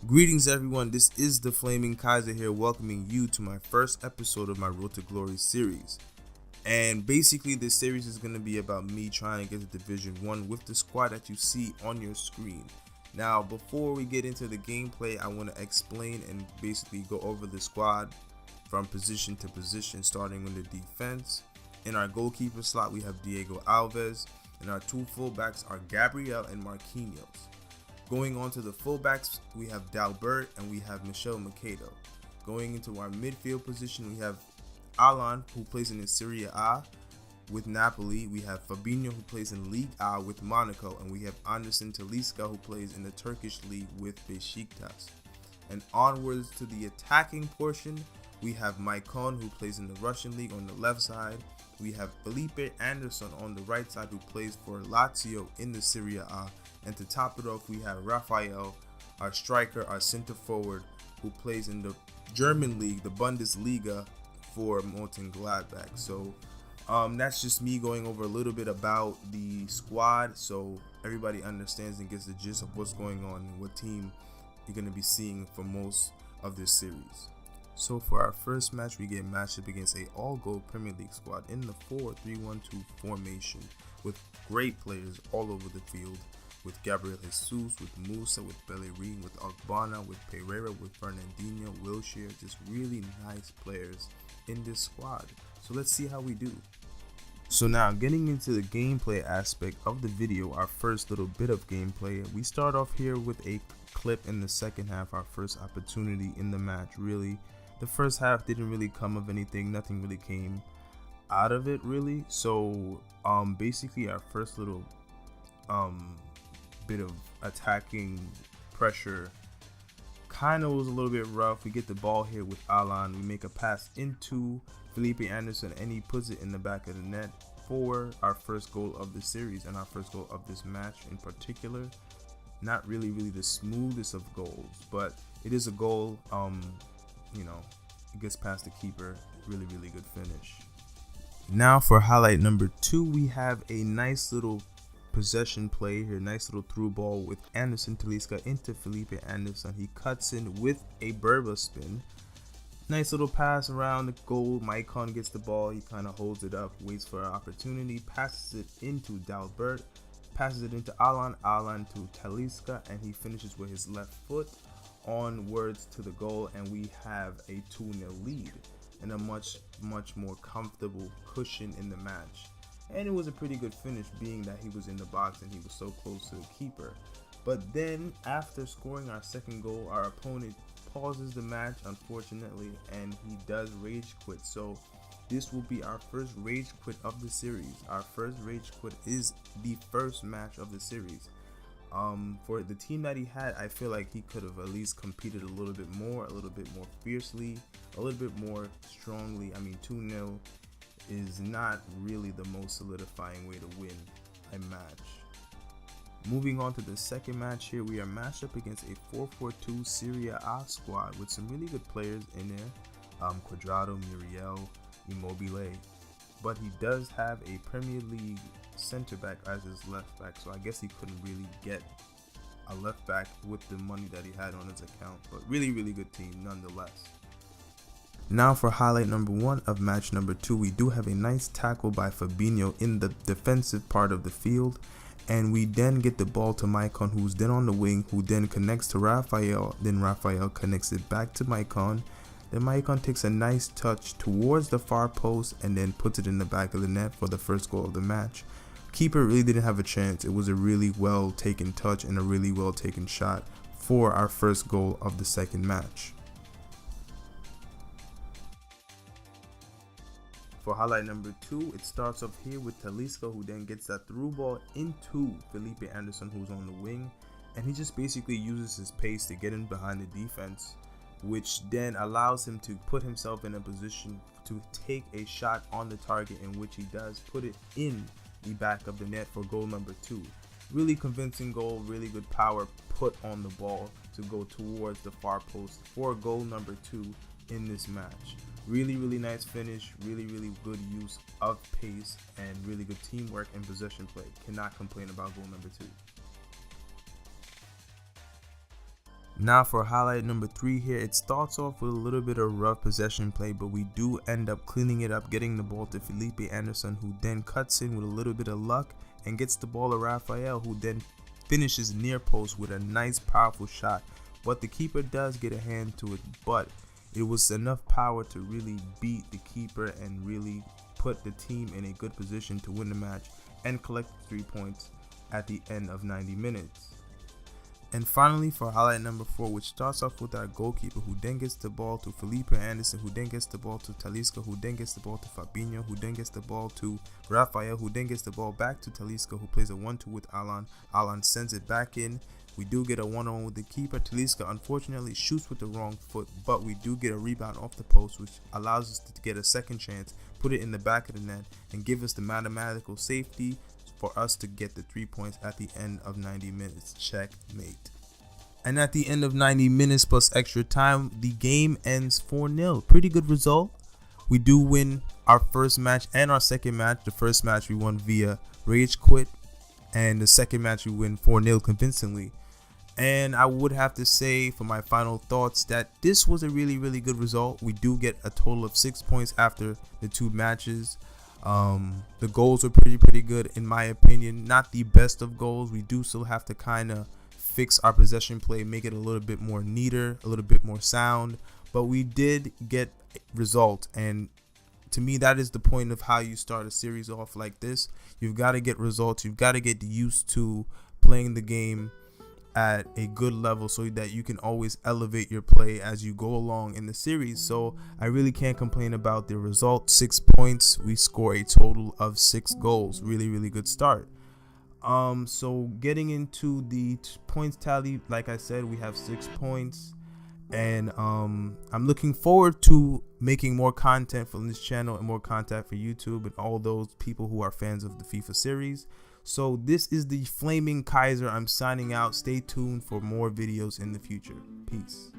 Greetings everyone, this is the Flaming Kaiser here welcoming you to my first episode of my Road to Glory series. And basically this series is going to be about me trying to get to Division 1 with the squad that you see on your screen. Now before we get into the gameplay, I want to explain and basically go over the squad from position to position, starting with the defense. In our goalkeeper slot we have Diego Alves, and our two fullbacks are Gabriel and Marquinhos. Going on to the fullbacks, we have Dalbert and we have Michel Macedo. Going into our midfield position, we have Alan, who plays in the Serie A with Napoli. We have Fabinho, who plays in Ligue A with Monaco. And we have Anderson Talisca, who plays in the Turkish league with Besiktas. And onwards to the attacking portion, we have Maicon, who plays in the Russian league on the left side. We have Felipe Anderson on the right side, who plays for Lazio in the Serie A. And to top it off, we have Rafael, our striker, our center forward, who plays in the German league, the Bundesliga, for Mönchengladbach. So that's just me going over a little bit about the squad, so everybody understands and gets the gist of what's going on and what team you're going to be seeing for most of this series. So for our first match, we get matched up against a all-gold Premier League squad in the 4-3-1-2 formation with great players all over the field, with Gabriel Jesus, with Musa, with Bellerin, with Ogbonna, with Pereira, with Fernandinho, Wilshere, just really nice players in this squad. So let's see how we do. So now getting into the gameplay aspect of the video, our first little bit of gameplay, we start off here with a clip in the second half, our first opportunity in the match. Really, the first half didn't really come of anything, nothing really came out of it really. So basically our first little bit of attacking pressure kind of was a little bit rough. We get the ball here with Alan, we make a pass into Felipe Anderson and he puts it in the back of the net for our first goal of the series and our first goal of this match in particular. Not really the smoothest of goals, but it is a goal. It gets past the keeper. Really good finish. Now for highlight number 2, we have a nice little possession play here, nice little through ball with Anderson Talisca into Felipe Anderson. He cuts in with a Berba spin. Nice little pass around the goal. Maicon gets the ball. He kind of holds it up, waits for an opportunity, passes it into Dalbert, passes it into Alan to Talisca, and he finishes with his left foot onwards to the goal, and we have a 2-0 lead and a much more comfortable cushion in the match. And it was a pretty good finish, being that he was in the box and he was so close to the keeper. But then after scoring our second goal, our opponent pauses the match, unfortunately, and he does rage quit. So this will be our first rage quit of the series. Our first rage quit is the first match of the series. For the team that he had, I feel like he could have at least competed a little bit more fiercely, a little bit more strongly. I mean, 2-0 is not really the most solidifying way to win a match. Moving on to the second match here, we are matched up against a 4-4-2 Serie A squad with some really good players in there. Cuadrado, Muriel, Immobile. But he does have a Premier League center back as his left back, so I guess he couldn't really get a left back with the money that he had on his account. But really good team nonetheless. Now for highlight number 1 of match number 2, we do have a nice tackle by Fabinho in the defensive part of the field, and we then get the ball to Maicon, who's then on the wing, who then connects to Rafael, then Rafael connects it back to Maicon. Then Maicon takes a nice touch towards the far post and then puts it in the back of the net for the first goal of the match. Keeper really didn't have a chance. It was a really well taken touch and a really well taken shot for our first goal of the second match. For highlight number 2, it starts off here with Talisca, who then gets that through ball into Felipe Anderson, who's on the wing, and he just basically uses his pace to get in behind the defense, which then allows him to put himself in a position to take a shot on the target, in which he does put it in the back of the net for goal number 2. Really convincing goal, really good power put on the ball to go towards the far post for goal number 2 in this match. Really nice finish, really good use of pace, and really good teamwork and possession play. Cannot complain about goal number 2. Now for highlight number 3 here, it starts off with a little bit of rough possession play, but we do end up cleaning it up, getting the ball to Felipe Anderson, who then cuts in with a little bit of luck and gets the ball to Rafael, who then finishes near post with a nice powerful shot. But the keeper does get a hand to it, but it was enough power to really beat the keeper and really put the team in a good position to win the match and collect 3 points at the end of 90 minutes. And finally, for highlight number 4, which starts off with our goalkeeper, who then gets the ball to Felipe Anderson, who then gets the ball to Talisca, who then gets the ball to Fabinho, who then gets the ball to Rafael, who then gets the ball back to Talisca, who plays a 1-2 with Alan. Alan sends it back in. We do get a 1-on-1 with the keeper. Talisca unfortunately shoots with the wrong foot, but we do get a rebound off the post, which allows us to get a second chance, put it in the back of the net, and give us the mathematical safety for us to get the 3 points at the end of 90 minutes. Checkmate. And at the end of 90 minutes plus extra time, the game ends 4-0. Pretty good result. We do win our first match and our second match. The first match we won via rage quit, and the second match we win 4-0 convincingly. And I would have to say, for my final thoughts, that this was a really good result. We do get a total of 6 points after the 2 matches. The goals were pretty good in my opinion. Not the best of goals. We do still have to kind of fix our possession play, make it a little bit more neater, a little bit more sound, but we did get result. And to me, that is the point of how you start a series off like this. You've got to get results. You've got to get used to playing the game at a good level so that you can always elevate your play as you go along in the series. So I really can't complain about the result. 6 points. We score a total of 6 goals. Really good start. So getting into the points tally, like I said, we have 6 points, and I'm looking forward to making more content from this channel and more content for YouTube and all those people who are fans of the FIFA series. So this is the Flaming Kaiser. I'm signing out. Stay tuned for more videos in the future. Peace.